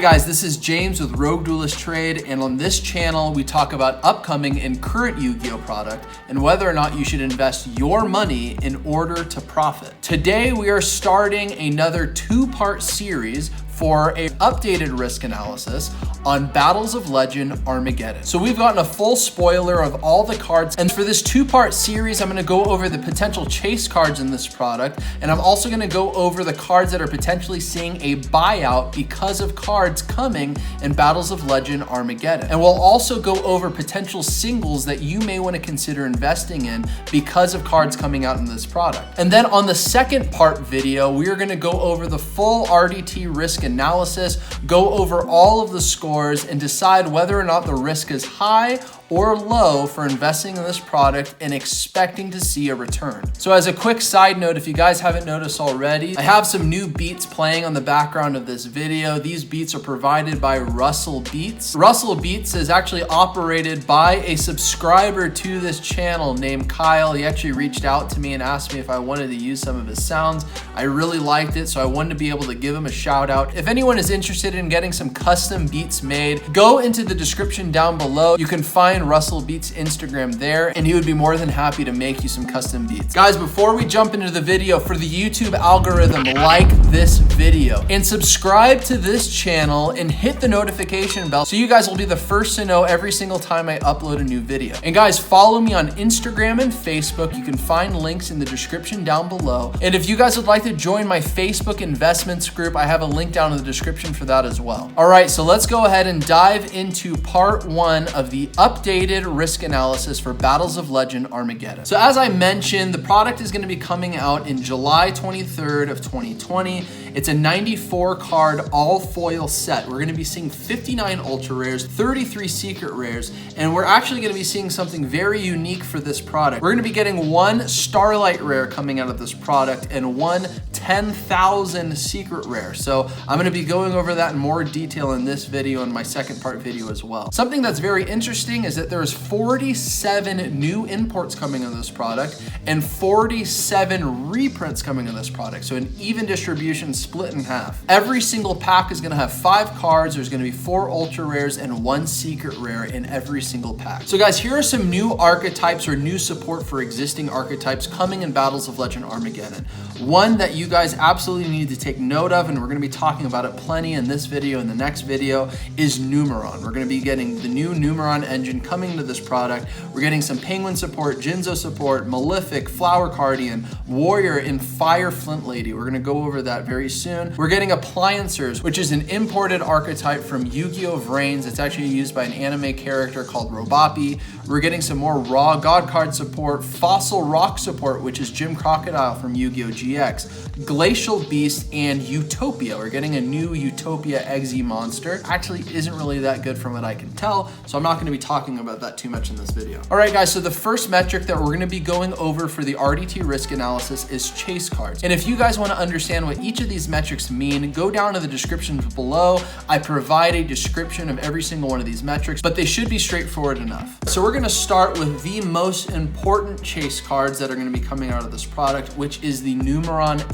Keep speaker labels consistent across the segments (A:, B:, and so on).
A: guys, this is James with RogueDuelist Trade, and on this channel we talk about upcoming and current Yu-Gi-Oh product and whether or not you should invest your money in order to profit. Today we are starting another two-part series for an updated risk analysis on Battles of Legend Armageddon. So we've gotten a full spoiler of all the cards, and for this two-part series I'm gonna go over the potential chase cards in this product, and I'm also gonna go over the cards that are potentially seeing a buyout because of cards coming in Battles of Legend Armageddon. And we'll also go over potential singles that you may wanna consider investing in because of cards coming out in this product. And then on the second part video, we are gonna go over the full RDT risk analysis, go over all of the scores, and decide whether or not the risk is high or low for investing in this product and expecting to see a return. So as a quick side note, if you guys haven't noticed already, I have some new beats playing on the background of this video. These beats are provided by Russell Beats. Russell Beats is actually operated by a subscriber to this channel named Kyle. He actually reached out to me and asked me if I wanted to use some of his sounds. I really liked it, so I wanted to be able to give him a shout out. If anyone is interested in getting some custom beats made, go into the description down below. You can find Russell Beats Instagram there, and he would be more than happy to make you some custom beats. Guys, before we jump into the video, for the YouTube algorithm, like this video and subscribe to this channel and hit the notification bell so you guys will be the first to know every single time I upload a new video. And guys, follow me on Instagram and Facebook. You can find links in the description down below. And if you guys would like to join my Facebook investments group, I have a link down in the description for that as well. All right, so let's go ahead and dive into part one of the updated risk analysis for Battles of Legend Armageddon. So as I mentioned, the product is going to be coming out in July 23rd of 2020. It's a 94 card all foil set. We're going to be seeing 59 ultra rares, 33 secret rares, and we're actually going to be seeing something very unique for this product. We're going to be getting one Starlight rare coming out of this product and one 10,000 secret rare. So I'm going to be going over that in more detail in this video and my second part video as well. Something that's very interesting is that there's 47 new imports coming on this product and 47 reprints coming on this product. So an even distribution, split in half. Every single pack is going to have 5 cards. There's going to be 4 ultra rares and 1 secret rare in every single pack. So guys, here are some new archetypes or new support for existing archetypes coming in Battles of Legend Armageddon. One that you guys absolutely need to take note of, and we're going to be talking about it plenty in this video and the next video, is numeron. We're going to be getting the new numeron engine coming to this product. We're getting some penguin support, Jinzo support, Malefic, Flower Guardian, Warrior, and Fire Flint Lady. We're going to go over that very soon. We're getting Appliancers, which is an imported archetype from Yugioh of Reigns. It's actually used by an anime character called Robapi. We're getting some more raw God card support, Fossil Rock support, which is Jim Crocodile from Yu-Gi-Oh! GX, Glacial Beast, and Utopia. We're getting a new Utopia Exe monster. Actually isn't really that good from what I can tell, so I'm not going to be talking about that too much in this video. All right, guys, so the first metric that we're going to be going over for the RDT risk analysis is chase cards. And if you guys want to understand what each of these metrics mean, go down to the description below. I provide a description of every single one of these metrics, but they should be straightforward enough. So we're going to start with the most important chase cards that are going to be coming out of this product, which is the numeron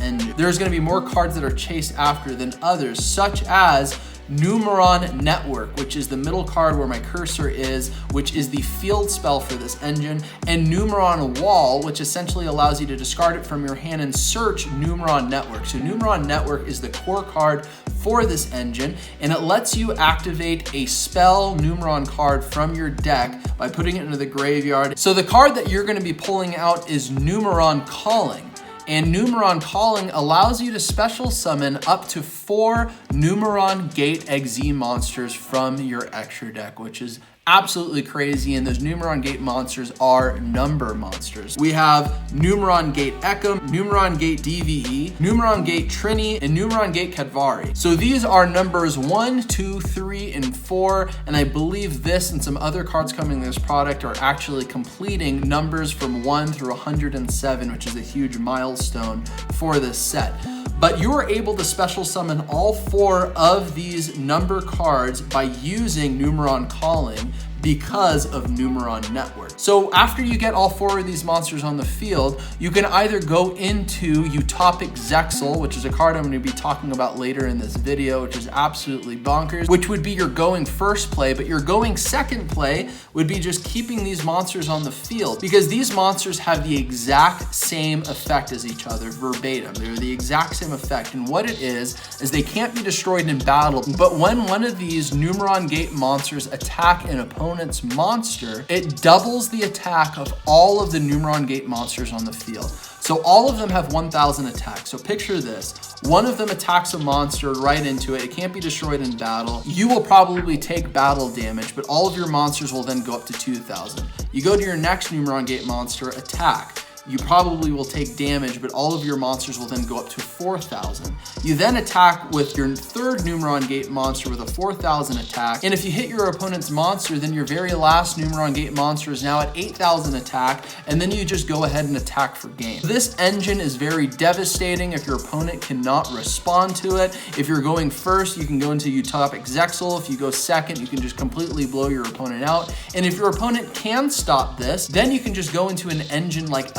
A: engine. There's going to be more cards that are chased after than others, such as Numeron Network, which is the middle card where my cursor is, which is the field spell for this engine, and Numeron Wall, which essentially allows you to discard it from your hand and search Numeron Network. So Numeron Network is the core card for this engine, and it lets you activate a spell Numeron card from your deck by putting it into the graveyard. So the card that you're going to be pulling out is Numeron Calling. And Numeron Calling allows you to special summon up to 4 Numeron Gate Exe monsters from your extra deck, which is absolutely crazy, and those Numeron Gate monsters are number monsters. We have Numeron Gate Ekam, Numeron Gate DVE, Numeron Gate Trini, and Numeron Gate Kadvari. So these are numbers 1, 2, 3, and 4, and I believe this and some other cards coming in this product are actually completing numbers from 1 through 107, which is a huge milestone for this set. But you are able to special summon all 4 of these number cards by using Numeron Calling, because of numeron network. So after you get all 4 of these monsters on the field, you can either go into Utopic Zexal, which is a card I'm going to be talking about later in this video, which is absolutely bonkers, which would be your going first play, but your going second play would be just keeping these monsters on the field, because these monsters have the exact same effect as each other verbatim. They're the exact same effect, and what it is they can't be destroyed in battle, but when one of these numeron gate monsters attack an opponent's monster, it doubles the attack of all of the numeron gate monsters on the field. So all of them have 1,000 attacks. So picture this. One of them attacks a monster right into it. It can't be destroyed in battle. You will probably take battle damage, but all of your monsters will then go up to 2,000. You go to your next numeron gate monster, attack. You probably will take damage, but all of your monsters will then go up to 4,000. You then attack with your third numeron gate monster with a 4,000 attack. And if you hit your opponent's monster, then your very last numeron gate monster is now at 8,000 attack, and then you just go ahead and attack for game. This engine is very devastating if your opponent cannot respond to it. If you're going first, you can go into Utopic Zexal. If you go second, you can just completely blow your opponent out. And if your opponent can stop this, then you can just go into an engine like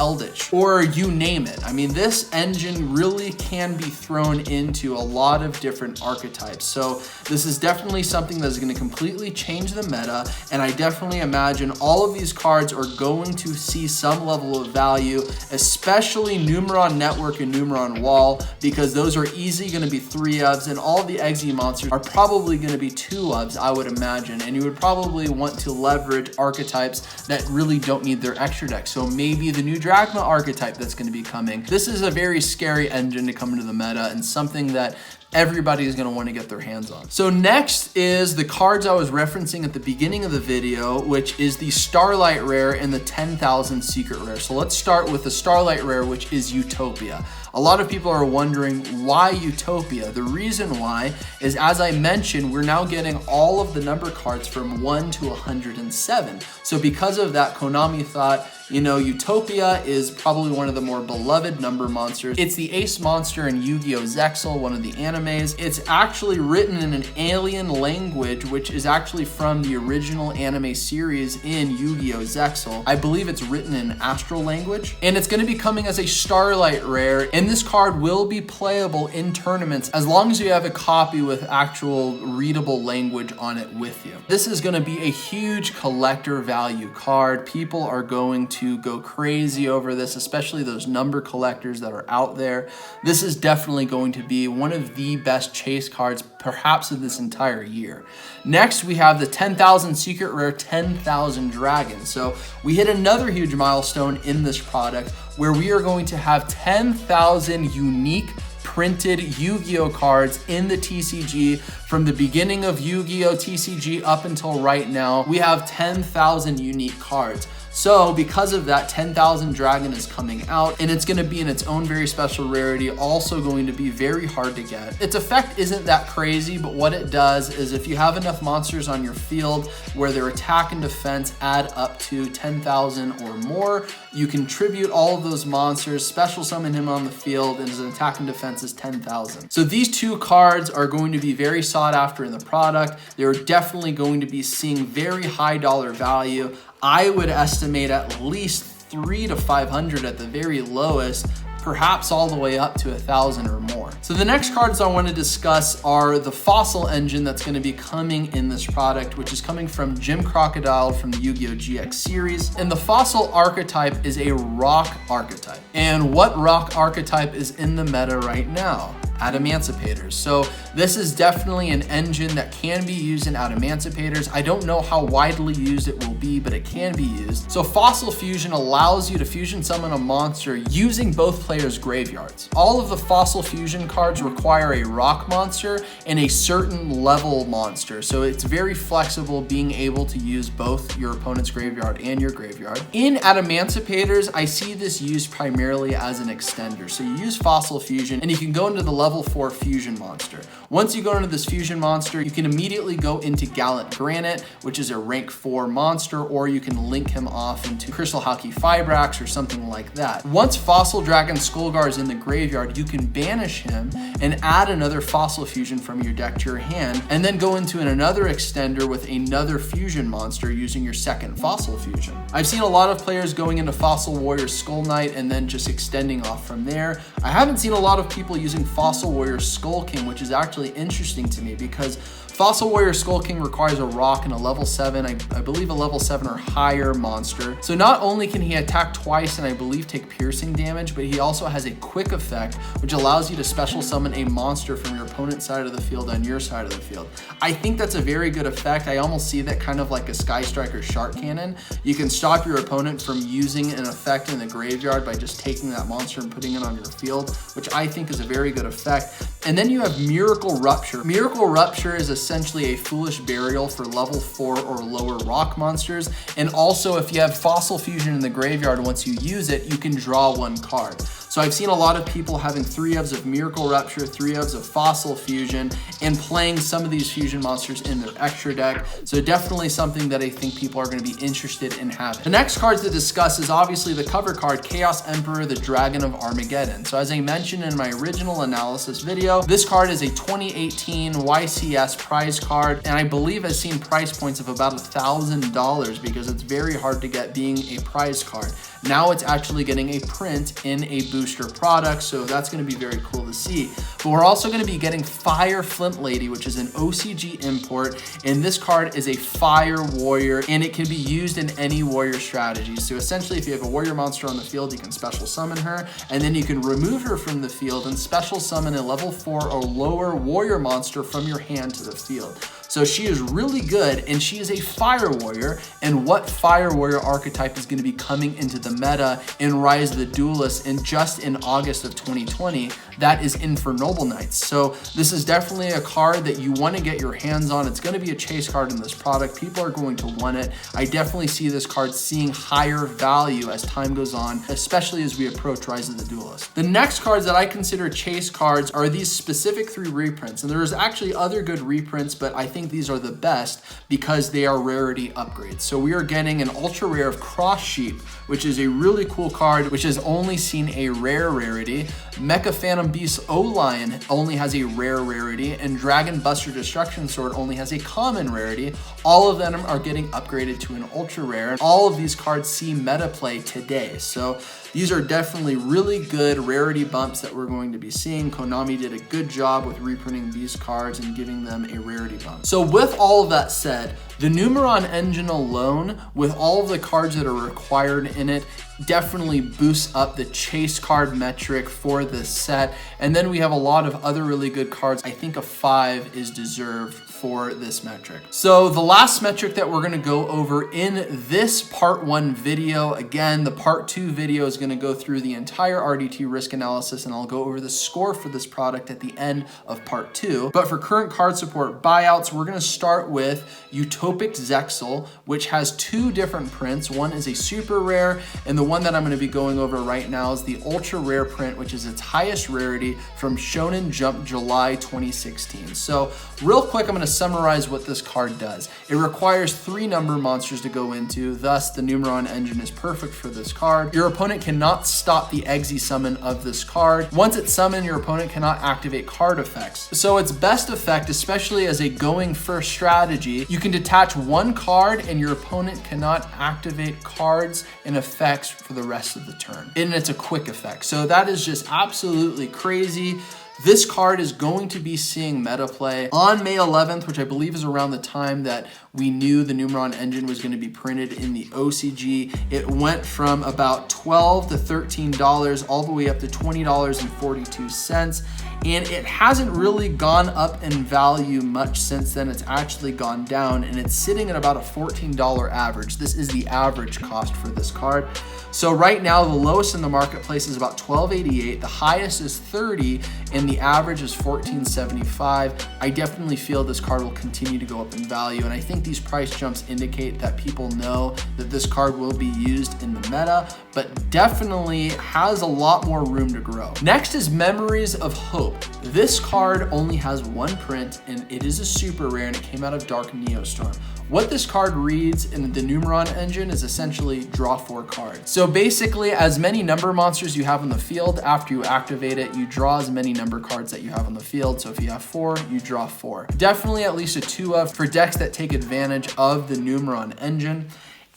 A: or you name it. I mean, this engine really can be thrown into a lot of different archetypes. So this is definitely something that's going to completely change the meta, and I definitely imagine all of these cards are going to see some level of value, especially Numeron Network and Numeron Wall, because those are easy going to be 3-ofs, and all the Exe monsters are probably going to be 2-ofs, I would imagine, and you would probably want to leverage archetypes that really don't need their extra deck. So maybe the new Dragon archetype that's going to be coming. This is a very scary engine to come into the meta, and something that everybody is going to want to get their hands on. So next is the cards I was referencing at the beginning of the video, which is the Starlight Rare and the 10,000 Secret Rare. So let's start with the Starlight Rare, which is Utopia. A lot of people are wondering why Utopia. The reason why is, as I mentioned, we're now getting all of the number cards from 1 to 107. So because of that, Konami thought, you know, Utopia is probably one of the more beloved number monsters. It's the ace monster in Yu-Gi-Oh! Zexal, one of the animes. It's actually written in an alien language, which is actually from the original anime series in Yu-Gi-Oh! Zexal. I believe it's written in Astral language, and it's going to be coming as a Starlight Rare, and this card will be playable in tournaments as long as you have a copy with actual readable language on it with you. This is going to be a huge collector value card. People are going to go crazy over this, especially those number collectors that are out there. This is definitely going to be one of the best chase cards perhaps of this entire year. Next, we have the 10,000 Secret Rare 10,000 Dragons. So we hit another huge milestone in this product where we are going to have 10,000 unique printed Yu-Gi-Oh cards in the TCG. From the beginning of Yu-Gi-Oh TCG up until right now, we have 10,000 unique cards. So because of that, 10,000 Dragon is coming out, and it's going to be in its own very special rarity, also going to be very hard to get. Its effect isn't that crazy, but what it does is if you have enough monsters on your field where their attack and defense add up to 10,000 or more, you can tribute all of those monsters, special summon him on the field, and his attack and defense is 10,000. So these two cards are going to be very sought after in the product. They're definitely going to be seeing very high dollar value. I would estimate at least 300 to 500 at the very lowest, perhaps all the way up to 1,000 or more. So the next cards I want to discuss are the Fossil engine that's going to be coming in this product, which is coming from Jim Crocodile from the Yu-Gi-Oh! GX series. And the Fossil archetype is a rock archetype. And what rock archetype is in the meta right now? Adamanticators. So this is definitely an engine that can be used in Adamanticators. I don't know how widely used it will be, but it can be used. So Fossil Fusion allows you to fusion summon a monster using both players' graveyards. All of the Fossil Fusion cards require a rock monster and a certain level monster. So it's very flexible, being able to use both your opponent's graveyard and your graveyard. In Adamanticators, I see this used primarily as an extender. So you use Fossil Fusion and you can go into the level level 4 fusion monster. Once you go into this fusion monster, you can immediately go into Gallant Granite, which is a rank 4 monster, or you can link him off into Crystal Halki Fibrax or something like that. Once Fossil Dragon Skullgar is in the graveyard, you can banish him and add another Fossil Fusion from your deck to your hand, and then go into another extender with another fusion monster using your second Fossil Fusion. I've seen a lot of players going into Fossil Warrior Skull Knight and then just extending off from there. I haven't seen a lot of people using Fossil Warrior Skull King, which is actually interesting to me because Fossil Warrior Skull King requires a rock and a level 7, I believe a level 7 or higher monster. So not only can he attack twice and I believe take piercing damage, but he also has a quick effect, which allows you to special summon a monster from your opponent's side of the field on your side of the field. I think that's a very good effect. I almost see that kind of like a Sky Striker Shark Cannon. You can stop your opponent from using an effect in the graveyard by just taking that monster and putting it on your field, which I think is a very good effect. And then you have Miracle Rupture. Miracle Rupture is essentially a Foolish Burial for level 4 or lower rock monsters. And also if you have Fossil Fusion in the graveyard, once you use it, you can draw 1 card. So I've seen a lot of people having 3 ofs of Miracle Rupture, 3 ofs of Fossil Fusion, and playing some of these fusion monsters in their extra deck. So definitely something that I think people are going to be interested in having. The next card to discuss is obviously the cover card, Chaos Emperor, the Dragon of Armageddon. So as I mentioned in my original analysis video, this card is a 2018 YCS prize card, and I believe has seen price points of about $1,000 because it's very hard to get being a prize card. Now it's actually getting a print in a booster product, so that's going to be very cool to see. But we're also going to be getting Fire Flint Lady, which is an OCG import, and this card is a Fire Warrior, and it can be used in any warrior strategy. So essentially, if you have a warrior monster on the field, you can special summon her, and then you can remove her from the field and special summon a level 4 or lower warrior monster from your hand to the field. So she is really good, and she is a Fire Warrior, and what Fire Warrior archetype is going to be coming into the meta in Rise of the Duelist in just in August of 2020, that is Infernoble Knights. So this is definitely a card that you want to get your hands on. It's going to be a chase card in this product. People are going to want it. I definitely see this card seeing higher value as time goes on, especially as we approach Rise of the Duelist. The next cards that I consider chase cards are these specific 3 reprints, and there's actually other good reprints, but I think these are the best because they are rarity upgrades. So we are getting an ultra rare of Cross Sheep, which is a really cool card, which has only seen a rare rarity. Mecha Phantom Beast O-Lion only has a rare rarity, and Dragon Buster Destruction Sword only has a common rarity. All of them are getting upgraded to an ultra rare, and all of these cards see meta play today. So these are definitely really good rarity bumps that we're going to be seeing. Konami did a good job with reprinting these cards and giving them a rarity bump. So with all of that said, the Numeron engine alone, with all of the cards that are required in it, definitely boosts up the chase card metric for this set. And then we have a lot of other really good cards. I think a 5 is deserved for this metric. So the last metric that we're gonna go over in this part 1 video, again, the part 2 video is gonna go through the entire RDT risk analysis, and I'll go over the score for this product at the end of part 2. But for current card support buyouts, we're gonna start with Utopic Zexal, which has 2 different prints. One is a super rare, and the one that I'm gonna be going over right now is the ultra rare print, which is its highest rarity from Shonen Jump July 2016. So real quick, I'm gonna summarize what this card does. It requires 3 number monsters to go into, thus the Numeron engine is perfect for this card. Your opponent cannot stop the Exe summon of this card. Once it's summoned, your opponent cannot activate card effects. So its best effect, especially as a going first strategy, you can detach 1 card and your opponent cannot activate cards and effects for the rest of the turn. And it's a quick effect. So that is just absolutely crazy. This card is going to be seeing meta play on May 11th, which I believe is around the time that we knew the Numeron engine was going to be printed in the OCG. It went from about $12 to $13 all the way up to $20.42. And it hasn't really gone up in value much since then. It's actually gone down, and it's sitting at about a $14 average. This is the average cost for this card. So right now, the lowest in the marketplace is about $12.88. The highest is $30, and and the average is 1475. I definitely feel this card will continue to go up in value, and I think these price jumps indicate that people know that this card will be used in the meta, but definitely has a lot more room to grow. Next is Memories of Hope. This card only has one print, and it is a super rare, and it came out of Dark Neostorm. What this card reads in the numeron engine is essentially draw 4 cards. So basically, as many number monsters you have on the field, after you activate it, you draw as many number cards that you have on the field. So if you have 4, you draw 4. Definitely at least a 2 of for decks that take advantage of the numeron engine.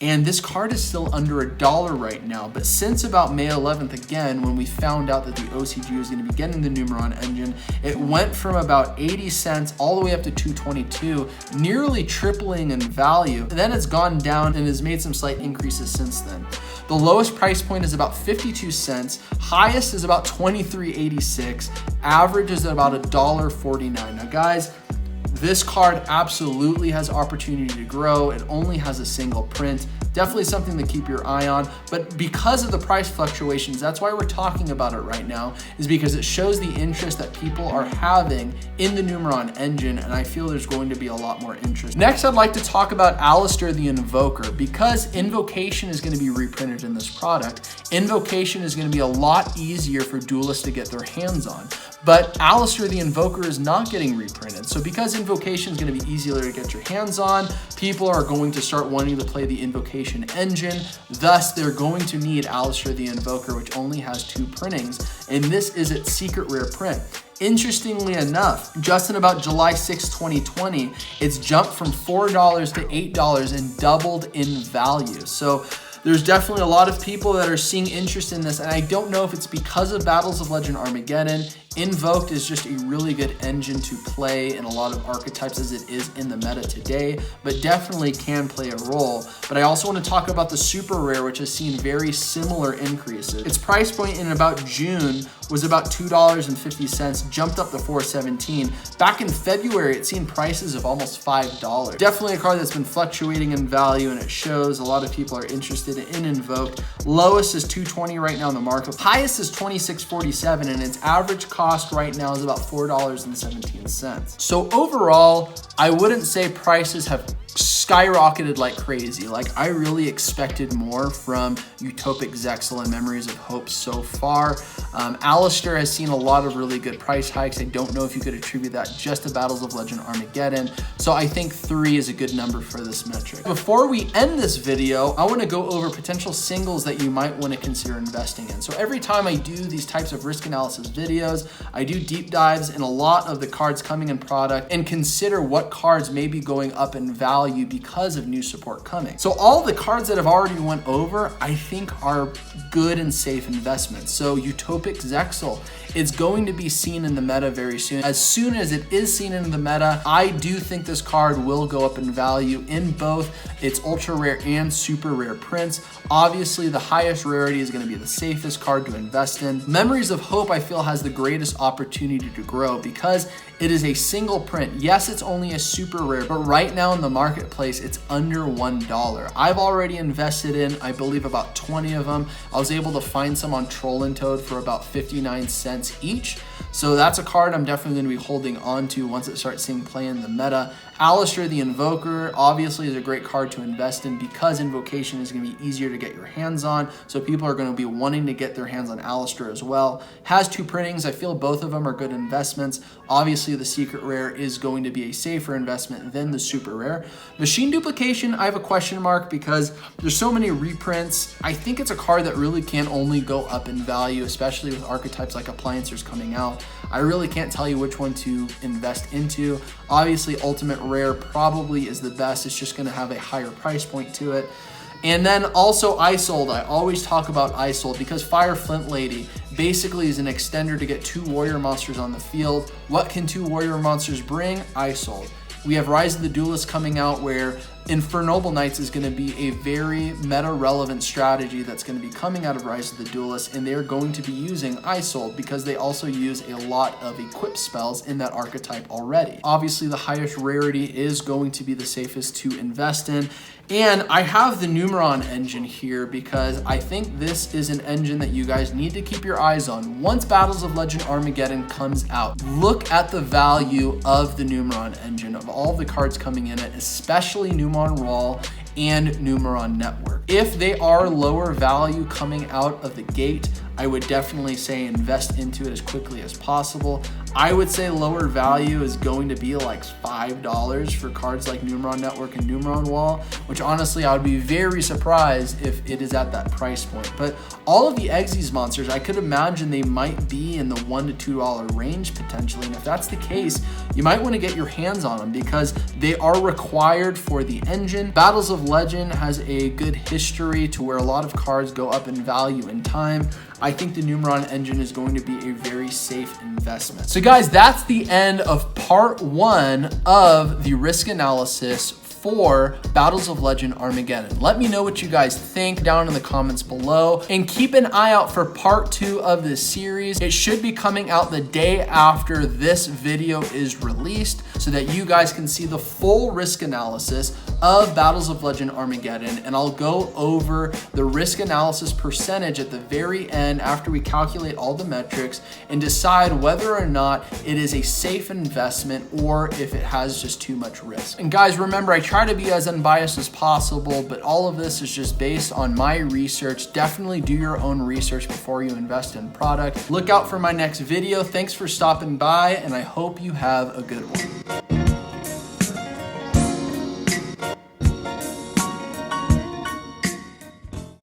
A: And this card is still under $1 right now, but since about May 11th, again, when we found out that the OCG was gonna be getting the numeron engine, it went from about 80 cents all the way up to $2.22, nearly tripling in value. And then it's gone down and has made some slight increases since then. The lowest price point is about 52 cents, highest is about $23.86, average is about $1.49. Now guys, this card absolutely has opportunity to grow. It only has a single print. Definitely something to keep your eye on, but because of the price fluctuations, that's why we're talking about it right now, is because it shows the interest that people are having in the numeron engine, and I feel there's going to be a lot more interest. Next, I'd like to talk about Allister the Invoker. Because Invocation is going to be reprinted in this product, Invocation is going to be a lot easier for duelists to get their hands on. But Allister the Invoker is not getting reprinted. So because Invocation is going to be easier to get your hands on, people are going to start wanting to play the Invocation engine. Thus, they're going to need Allister the Invoker, which only has 2 printings. And this is its secret rare print. Interestingly enough, just in about July 6, 2020, it's jumped from $4 to $8 and doubled in value. So there's definitely a lot of people that are seeing interest in this, and I don't know if it's because of Battles of Legend Armageddon. Invoked is just a really good engine to play in a lot of archetypes as it is in the meta today, but definitely can play a role. But I also want to talk about the super rare, which has seen very similar increases. Its price point in about June was about $2.50, jumped up to $4.17. Back in February, it's seen prices of almost $5. Definitely a card that's been fluctuating in value, and it shows a lot of people are interested in Invoked. Lowest is $2.20 right now in the market. Highest is $26.47, and its average cost right now is about $4.17. So overall, I wouldn't say prices have skyrocketed like crazy. Like, I really expected more from Utopic Zexal and Memories of Hope so far. Allister has seen a lot of really good price hikes. I don't know if you could attribute that just to Battles of Legend Armageddon. So I think 3 is a good number for this metric. Before we end this video, I want to go over potential singles that you might want to consider investing in. So every time I do these types of risk analysis videos, I do deep dives in a lot of the cards coming in product and consider what cards may be going up in value because of new support coming. So all the cards that I've already went over, I think are good and safe investments. So Utopic Zexal, it's going to be seen in the meta very soon. As soon as it is seen in the meta, I do think this card will go up in value in both its ultra rare and super rare prints. Obviously, the highest rarity is going to be the safest card to invest in. Memories of Hope, I feel, has the greatest opportunity to grow because it is a single print. Yes, it's only a super rare, but right now in the marketplace, it's under $1. I've already invested in, I believe, about 20 of them. I was able to find some on Troll and Toad for about 59 cents each. So that's a card I'm definitely going to be holding on to once it starts seeing play in the meta. Allister the Invoker obviously is a great card to invest in because Invocation is going to be easier to get your hands on. So people are going to be wanting to get their hands on Allister as well. Has 2 printings. I feel both of them are good investments. Obviously, the secret rare is going to be a safer investment than the super rare. Machine Duplication, I have a question mark because there's so many reprints. I think it's a card that really can only go up in value, especially with archetypes like Appliancers coming out. I really can't tell you which one to invest into. Obviously, Ultimate Rare probably is the best. It's just going to have a higher price point to it. And then also Isold. I always talk about Isold because Fire Flint Lady basically is an extender to get 2 warrior monsters on the field. What can 2 warrior monsters bring? Isold. We have Rise of the Duelist coming out where Infernal Knights is going to be a very meta-relevant strategy that's going to be coming out of Rise of the Duelist, and they're going to be using Isold because they also use a lot of equip spells in that archetype already. Obviously, the highest rarity is going to be the safest to invest in. And I have the Numeron engine here because I think this is an engine that you guys need to keep your eyes on. Once Battles of Legend Armageddon comes out, look at the value of the Numeron engine, of all the cards coming in it, especially Numeron Raw and Numeron Network. If they are lower value coming out of the gate, I would definitely say invest into it as quickly as possible. I would say lower value is going to be like $5 for cards like Numeron Network and Numeron Wall, which honestly I would be very surprised if it is at that price point. But all of the Xyz monsters, I could imagine they might be in the $1 to $2 range potentially, and if that's the case, you might want to get your hands on them because they are required for the engine. Battles of Legend has a good history to where a lot of cards go up in value in time. I think the Numeron engine is going to be a very safe investment. So guys, that's the end of part 1 of the risk analysis for Battles of Legend Armageddon. Let me know what you guys think down in the comments below, and keep an eye out for part 2 of this series. It should be coming out the day after this video is released so that you guys can see the full risk analysis of Battles of Legend Armageddon, and I'll go over the risk analysis percentage at the very end after we calculate all the metrics and decide whether or not it is a safe investment or if it has just too much risk. And guys, remember, I try to be as unbiased as possible, but all of this is just based on my research. Definitely do your own research before you invest in product. Look out for my next video. Thanks for stopping by, and I hope you have a good one.